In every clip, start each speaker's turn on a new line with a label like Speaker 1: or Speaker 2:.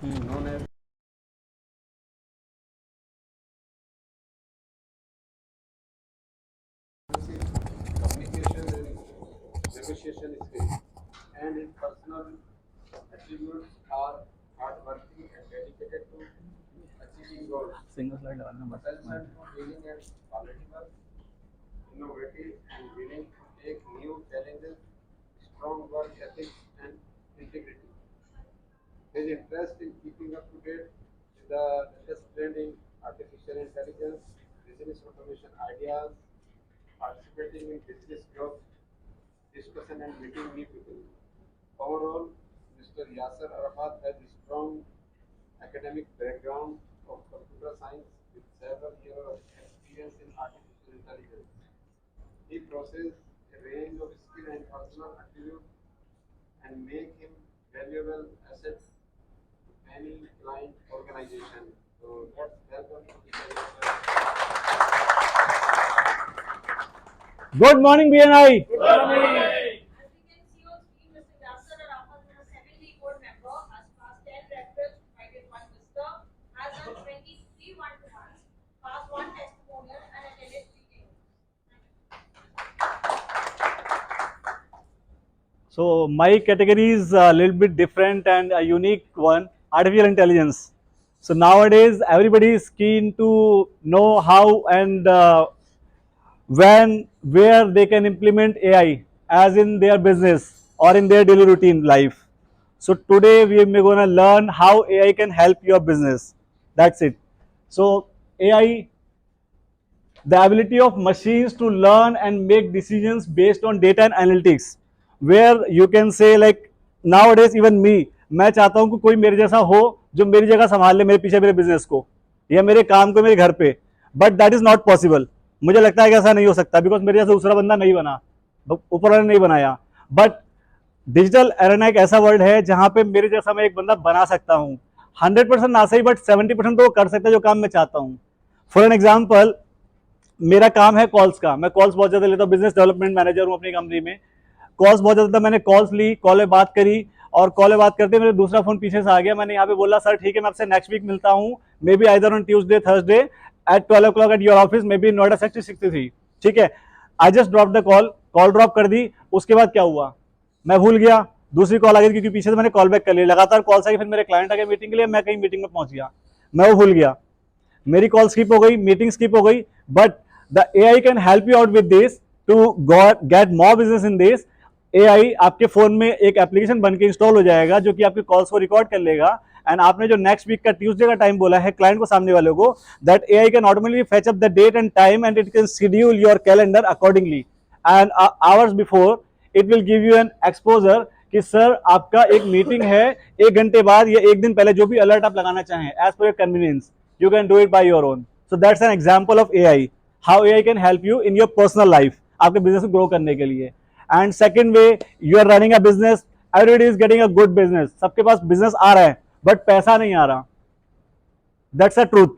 Speaker 1: known as communication and negotiation skills, and his personal attributes are hardworking and dedicated to achieving goals,
Speaker 2: single slide लगाना बस
Speaker 1: attention to dealing and quality work, innovative and willing to take new challenges, strong work ethics and integrity. His interest in keeping up to date with the latest trend in artificial intelligence, business automation ideas, participating in business growth, discussion and meeting new people. Overall, Mr. Yasser Arafat has a strong academic background of computer science with several years of experience in artificial intelligence. He possesses a range of skill and personal attributes and make him valuable assets to any client organization. So let's welcome Mr. Yasser.
Speaker 2: Good morning BNI.
Speaker 3: As we can see on screen, Mr. Yasser Arafat is a 70-year-old member, has passed 10 reference, provided 1 visitor, has done 23 one-to-ones, passed 1 testimonial and attended 3 trainings.
Speaker 2: So my category is a little bit different and a unique one, artificial intelligence. So nowadays everybody is keen to know how and when, where they can implement AI as in their business or in their daily routine life. So today we are going to learn how AI can help your business. That's it. So AI, the ability of machines to learn and make decisions based on data and analytics, where you can say like nowadays even me, मैं चाहता हूँ कि कोई मेरे जैसा हो जो मेरी जगह संभाल ले मेरे पीछे मेरे बिजनेस को या मेरे काम को मेरे घर पे, but that is not possible. मुझे लगता है कि ऐसा नहीं हो सकता बिकॉज मेरे जैसा दूसरा बंदा नहीं बना, ऊपर वाले ने नहीं बनाया. बट डिजिटल एरेना एक ऐसा वर्ल्ड है जहां पे मेरे जैसा मैं एक बंदा बना सकता हूँ. 100% ना सही बट 70% तो वो कर सकता है जो काम मैं चाहता हूँ. फॉर एन एग्जाम्पल, मेरा काम है कॉल्स का, मैं कॉल्स बहुत ज़्यादा लेता हूँ, बिजनेस डेवलपमेंट मैनेजर हूँ अपनी कंपनी में. कॉल्स बहुत ज़्यादा, मैंने कॉल्स ली, कॉल में बात करी और कॉल में बात करते मेरे दूसरा फोन पीछे से आ गया. मैंने यहाँ पे बोला सर ठीक है मैं आपसे नेक्स्ट वीक मिलता हूँ, may be either on Tuesday Thursday at 12 o'clock at your office, may be Noida sector 63. ठीक है, I just drop the call, call drop कर दी. उसके बाद क्या हुआ, मैं भूल गया, दूसरी कॉल आ गई क्योंकि पीछे से मैंने कॉल बैक कर लिया, लगातार कॉल्स आई, फिर मेरे क्लाइंट आ गए मीटिंग के लिए, मैं कहीं मीटिंग में पहुंच गया, मैं वो भूल गया, मेरी कॉल स्किप हो गई, मीटिंग स्किप हो गई. But the AI can help you out with this to get more business in this. AI आपके फोन में एक एप्लीकेशन बन के इंस्टॉल हो जाएगा जो कि आपकी कॉल्स को रिकॉर्ड कर लेगा. एंड आपने जो नेक्स्ट वीक का ट्यूसडे का टाइम बोला है क्लाइंट को, सामने वाले को, that AI can automatically fetch up the date and time and it can schedule your calendar accordingly. And hours before it will give you an exposure कि sir आपका एक मीटिंग है 1 घंटे बाद या 1 दिन पहले, जो भी अलर्ट आप लगाना चाहें as per your convenience, you can do it by your own. So that's an example of AI, how AI can help you in your personal life, आपके बिजनेस को ग्रो करने के लिए. And second way, you are running a business, everybody is getting a good business, सबके पास business आ रहा है but पैसा नहीं आ रहा. That's a truth.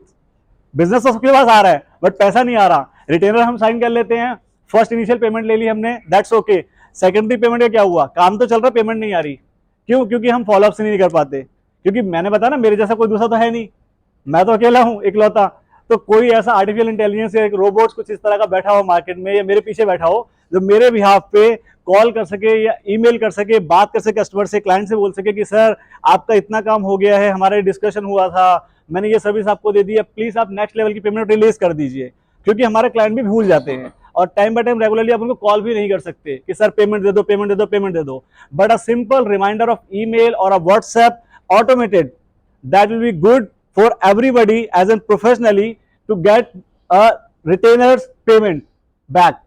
Speaker 2: बिजनेस तो सबके पास आ रहा है बट पैसा नहीं आ रहा. रिटेनर हम साइन कर लेते हैं, फर्स्ट इनिशियल पेमेंट ले ली हमने, दैट्स ओके. सेकेंडरी पेमेंट का क्या हुआ, काम तो चल रहा है, पेमेंट नहीं आ रही. क्यों? क्योंकि हम फॉलोअप से नहीं कर पाते, क्योंकि मैंने बताया ना मेरे जैसा कोई दूसरा तो है नहीं, मैं तो अकेला हूं इकलौता. तो कोई ऐसा आर्टिफिशियल इंटेलिजेंस या एक रोबोट कुछ इस तरह का बैठा हो मार्केट में या मेरे पीछे बैठा हो जो मेरे बिहाफ पे कॉल कर सके या ईमेल कर सके, बात कर सके कस्टमर से, क्लाइंट से बोल सके कि सर आपका इतना काम हो गया है, हमारा डिस्कशन हुआ था, मैंने ये सर्विस आपको दे दी है, प्लीज आप नेक्स्ट लेवल की पेमेंट रिलीज कर दीजिए. क्योंकि हमारे क्लाइंट भी भूल जाते हैं और टाइम बाय टाइम रेगुलरली आप उनको कॉल भी नहीं कर सकते कि सर पेमेंट दे दो, पेमेंट दे दो, पेमेंट दे दो. But a simple reminder of email और a WhatsApp automated, that will be good for everybody as in professionally to get a retainers payment back.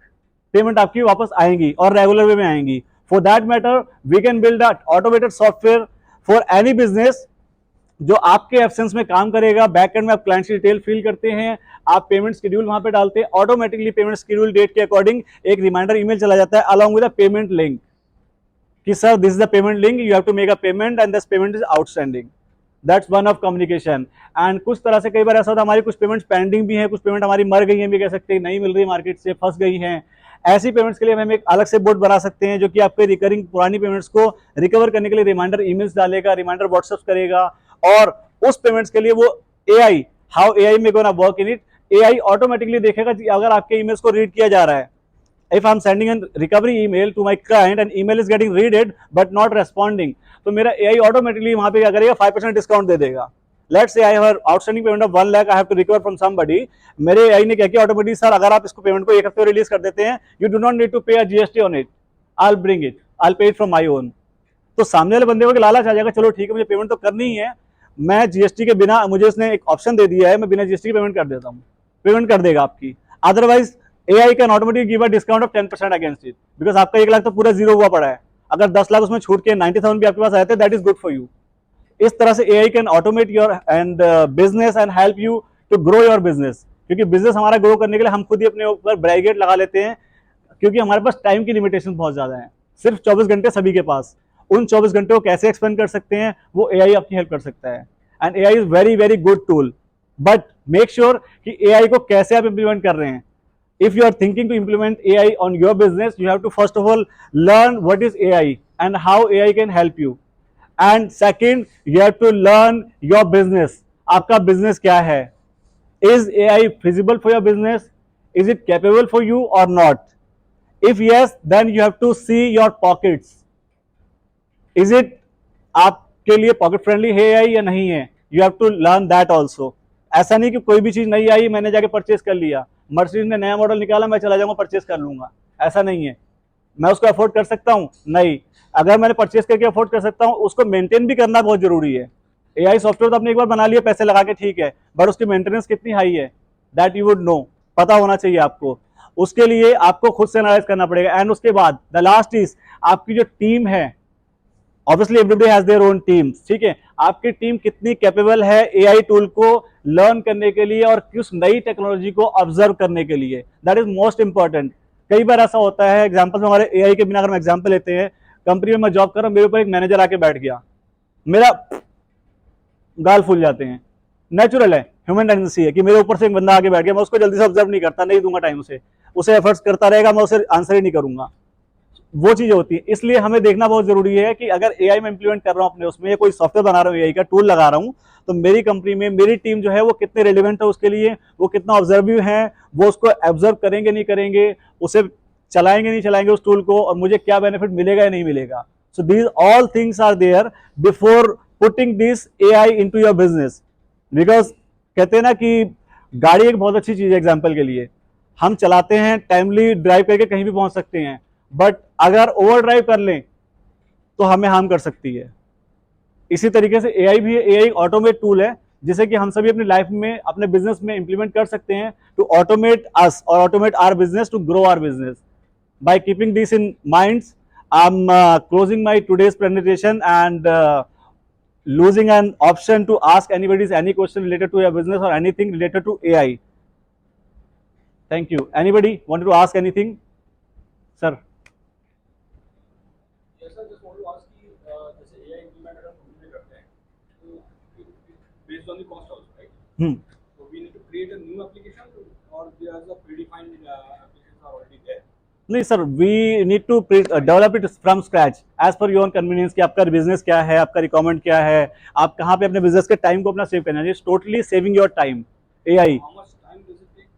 Speaker 2: Payment आपकी वापस आएंगी और रेगुलर वे में आएंगी. For that matter we can build a automated software for any business जो आपके absence में काम करेगा. बैक एंड में आप क्लाइंट की डिटेल फिल करते हैं, आप पेमेंट शेड्यूल वहां पे डालते हैं, ऑटोमेटिकली पेमेंट शेड्यूल डेट के अकॉर्डिंग एक रिमाइंडर ईमेल चला जाता है along with a payment link कि sir this is the payment link, you have to make a payment and this payment is outstanding. That's one of communication. And कुछ तरह से कई बार ऐसा होता है हमारी कुछ पेमेंट्स पेंडिंग भी है, कुछ पेमेंट हमारी मर गई हैं भी कह सकते हैं, नहीं मिल रही मार्केट से, फंस गई हैं. ऐसी पेमेंट्स के लिए हम एक अलग से बोर्ड बना सकते हैं जो कि आपके रिकरिंग पुरानी पेमेंट्स को रिकवर करने के लिए रिमाइंडर ईमेल्स डालेगा, रिमाइंडर व्हाट्सएप करेगा और उस पेमेंट्स के लिए वो AI, हाउ AI में gonna work in it, AI automatically देखेगा कि अगर आपके ईमेल्स को रीड किया जा रहा है, if I'm sending a recovery email to my client and email is getting read but not responding, तो मेरा AI ऑटोमेटिकली वहां पे क्या करेगा, 5% डिस्काउंट दे देगा. Let's say I have outstanding payment of 1 lakh, I have to recover from somebody. मेरे AI ने क्या किया ऑटोमेटिकली, सर अगर आप इसको पेमेंट को एक हफ्ते में रिलीज कर देते हैं, you do not need to pay a GST on it, I will bring it, I will pay it from my own. तो सामने वाले बंदे को लालच आ जाएगा, चलो ठीक है मुझे पेमेंट तो करनी ही है, मैं GST के बिना, मुझे इसने एक ऑप्शन दे दिया है, मैं बिना GST के पेमेंट कर देता हूँ, पेमेंट कर देगा आपकी. Otherwise AI can automatically give a discount of 10% against it, because आपका 1 लाख तो पूरा जीरो हुआ पड़ा है. अगर 10 लाख उसमें छूट के 90,000 भी आपके पास आए थे, that is good for you. इस तरह से AI can automate your and business and help you to grow your business. क्योंकि बिजनेस हमारा ग्रो करने के लिए हम खुद ही अपने ऊपर ब्रैकेट लगा लेते हैं, क्योंकि हमारे पास टाइम की लिमिटेशन बहुत ज्यादा है, सिर्फ 24 घंटे सभी के पास. उन 24 घंटे को कैसे एक्सपेंड कर सकते हैं, वो AI आपकी हेल्प कर सकता है. And AI is very very good tool, but make sure कि AI को कैसे आप इंप्लीमेंट कर रहे हैं. If you are thinking to implement AI on your business, you have to first of all learn what is AI and how AI can help you. And second, you have to learn your business. आपका business क्या है? Is AI feasible for your business? Is it capable for you or not? If yes, then you have to see your pockets. Is it आपके लिए pocket friendly है AI या नहीं है? You have to learn that also. ऐसा नहीं कि कोई भी चीज नहीं आई मैंने जाके परचेज कर लिया, मर्सिडीज ने नया मॉडल निकाला मैं चला जाऊंगा परचेज कर लूंगा, ऐसा नहीं है. मैं उसको अफोर्ड कर सकता हूं? नहीं. अगर मैंने परचेज करके अफोर्ड कर सकता हूं, उसको मेंटेन भी करना बहुत जरूरी है. AI सॉफ्टवेयर तो आपने एक बार बना लिया पैसे लगा के, ठीक है, बट उसकी मेंटेनेंस कितनी हाई है, दैट यू वुड नो, पता होना चाहिए आपको. उसके लिए आपको खुद से एनालाइज करना पड़ेगा. एंड उसके बाद द लास्ट इज आपकी जो टीम है, obviously everybody has their own team, ठीक है, आपकी टीम कितनी कैपेबल है AI टूल को लर्न करने के लिए और किस नई टेक्नोलॉजी को ऑब्जर्व करने के लिए, दैट इज मोस्ट इंपॉर्टेंट. कई बार ऐसा होता है, एग्जांपल में हमारे AI के बिना अगर हम एग्जांपल लेते हैं, कंपनी में मैं जॉब कर रहा हूं, मेरे ऊपर एक मैनेजर आके बैठ गया, मेरा गाल फूल जाते हैं, नेचुरल है, ह्यूमन टेंडेंसी है कि मेरे ऊपर से एक बंदा आके बैठ गया, मैं उसको जल्दी से ऑब्जर्व नहीं करता, नहीं दूंगा टाइम से, उसे एफर्ट्स करता रहेगा, मैं उसे आंसर ही नहीं करूंगा, वो चीजें होती है. इसलिए हमें देखना बहुत जरूरी है कि अगर AI में इंप्लीमेंट कर रहा हूं अपने उसमें, कोई सॉफ्टवेयर बना रहा हूं, AI का टूल लगा रहा हूं, तो मेरी कंपनी में मेरी टीम जो है वो कितने रेलिवेंट है उसके लिए, वो कितना ऑब्जर्विव है, वो उसको ऑब्जर्व करेंगे नहीं करेंगे, उसे चलाएंगे नहीं चलाएंगे उस टूल को, और मुझे क्या बेनिफिट मिलेगा या नहीं मिलेगा. So these all things are there before putting this AI into your business. Because कहते हैं ना कि गाड़ी एक बहुत अच्छी चीज है, एग्जाम्पल के लिए हम चलाते हैं, टाइमली ड्राइव करके कहीं भी पहुंच सकते हैं, बट अगर ओवर ड्राइव कर लें तो हमें हार्म कर सकती है. इसी तरीके से AI भी AI ऑटोमेट टूल है, जिसे कि हम सभी अपनी लाइफ में अपने बिजनेस में इंप्लीमेंट कर सकते हैं टू ऑटोमेट अस और automate our business, to grow our business. By keeping this in mind, I am closing my today's presentation and losing an option to ask anybody's any question related to your business or anything related to AI. Thank you. Anybody wanted to ask anything? Sir.
Speaker 4: Yes, sir. Just want to ask कि जैसे AI implement अगर हम में करते हैं, तो based on the cost also, right? So we need to create a new application, or there are the predefined applications are already there.
Speaker 2: नहीं sir, we need to develop it from scratch as per your convenience, कि आपका business क्या है, आपका requirement क्या है, आप कहाँ पे अपने बिजनेस के टाइम को अपना सेव करना है. Totally saving your time. AI
Speaker 4: How much time does it take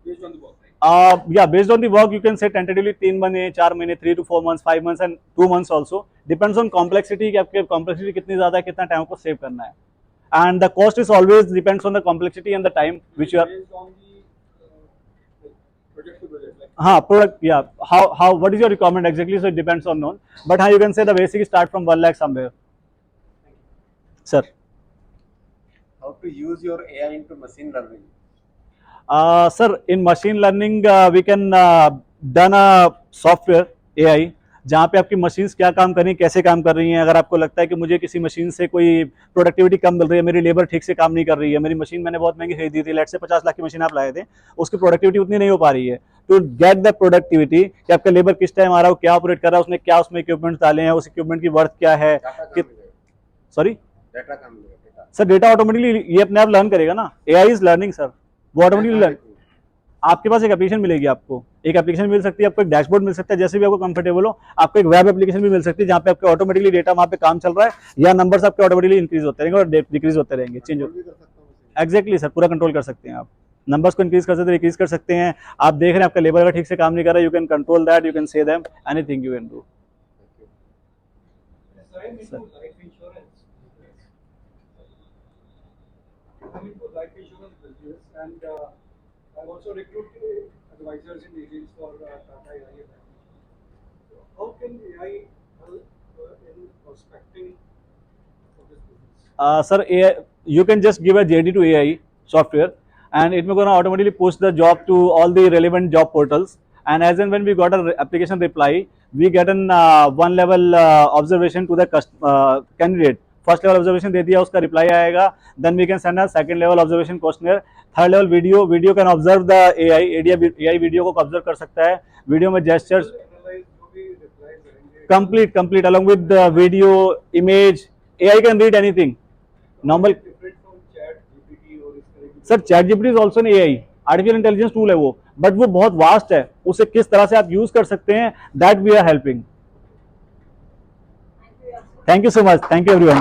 Speaker 4: based on the work, right?
Speaker 2: yeah, based on the work you can say tentatively 3 महीने 4 महीने 3 to 4 months 5 months and 2 months also depends on complexity, कि आपके complexity कितनी ज्यादा है, कितना time को save करना है. and the cost is always depends on the complexity and the time which you are
Speaker 4: Based on the project to project, like
Speaker 2: हाँ product, yeah, how what is your requirement exactly, so it depends on known, but how you can say the basic start from 1 lakh somewhere. Sir.
Speaker 1: How to use your AI into machine learning?
Speaker 2: Sir, in machine learning we can done a software AI जहाँ पे आपकी machines क्या काम कर रही हैं, कैसे काम कर रही हैं. अगर आपको लगता है कि मुझे किसी मशीन से कोई प्रोडक्टिविटी कम मिल रही है, मेरी लेबर ठीक से काम नहीं कर रही है, मेरी मशीन मैंने बहुत महंगी खरीदी थी, लेट से 50 लाख की मशीन आप लाए थे, उसकी प्रोडक्टिविटी उतनी नहीं हो पा रही है, टू गेट द प्रोडक्टिविटी कि आपका लेबर किस टाइम आ रहा है, क्या ऑपरेट कर रहा है, उसने क्या उसमें इक्विपमेंट डाले हैं, उस इक्विपमेंट की वर्थ क्या है. सॉरी
Speaker 1: Data कहाँ मिलेगा?
Speaker 2: सर, डेटा ऑटोमेटिकली ये अपने आप लर्न करेगा ना, AI इज लर्निंग सर, वो ऑटोमेटिकली लर्न. आपके पास एक एप्लीकेशन मिलेगी, आपको एक एप्लीकेशन मिल सकती है, आपको एक डैशबोर्ड मिल सकता है, जैसे भी आपको कंफर्टेबल हो। आपको एक वेब एप्लीकेशन भी मिल सकती है जहाँ पे आपके ऑटोमेटिकली डेटा वहाँ पे काम चल रहा है या नंबर्स आपके ऑटोमेटिकली इंक्रीज होते रहेंगे और डिक्रीज होते रहेंगे, चेंज
Speaker 1: कंट्रोल
Speaker 2: होते।
Speaker 1: भी कर सकता हूँ उसे।
Speaker 2: एग्जैक्टली सर, पूरा कंट्रोल कर सकते हैं आप। नंबर्स को इंक्रीज कर सकते हैं, डिक्रीज कर सकते हैं। आप देख रहे हैं आपका लेबर अगर ठीक से काम नहीं कर रहा है, you can control that, you can say them anything you can do.
Speaker 4: I'm into life insurance. I'm into life insurance business, and I've also recruited advisors and agents for Tata AIA. So how can AI help in prospecting for this business?
Speaker 2: Sir, AI, you can just give a JD to AI software, and it will gonna automatically push the job to all the relevant job portals. And as and when we got a application reply, we get an one level observation to the candidate. First level observation दे दिया, उसका reply आएगा, then we can send a second level observation questioner, third level video can observe the AI, AI video को observe कर सकता है, video में gestures
Speaker 4: Analyze जो भी replies आएंगे.
Speaker 2: Complete along with the video, image, AI can read anything. Normal
Speaker 4: Different from chat GPT और इस तरह की.
Speaker 2: Sir chat GPT is also an AI, artificial intelligence tool है वो, बट वो बहुत वास्ट है, उसे किस तरह से आप यूज कर सकते हैं, that we are helping. Thank you so much, thank you everyone.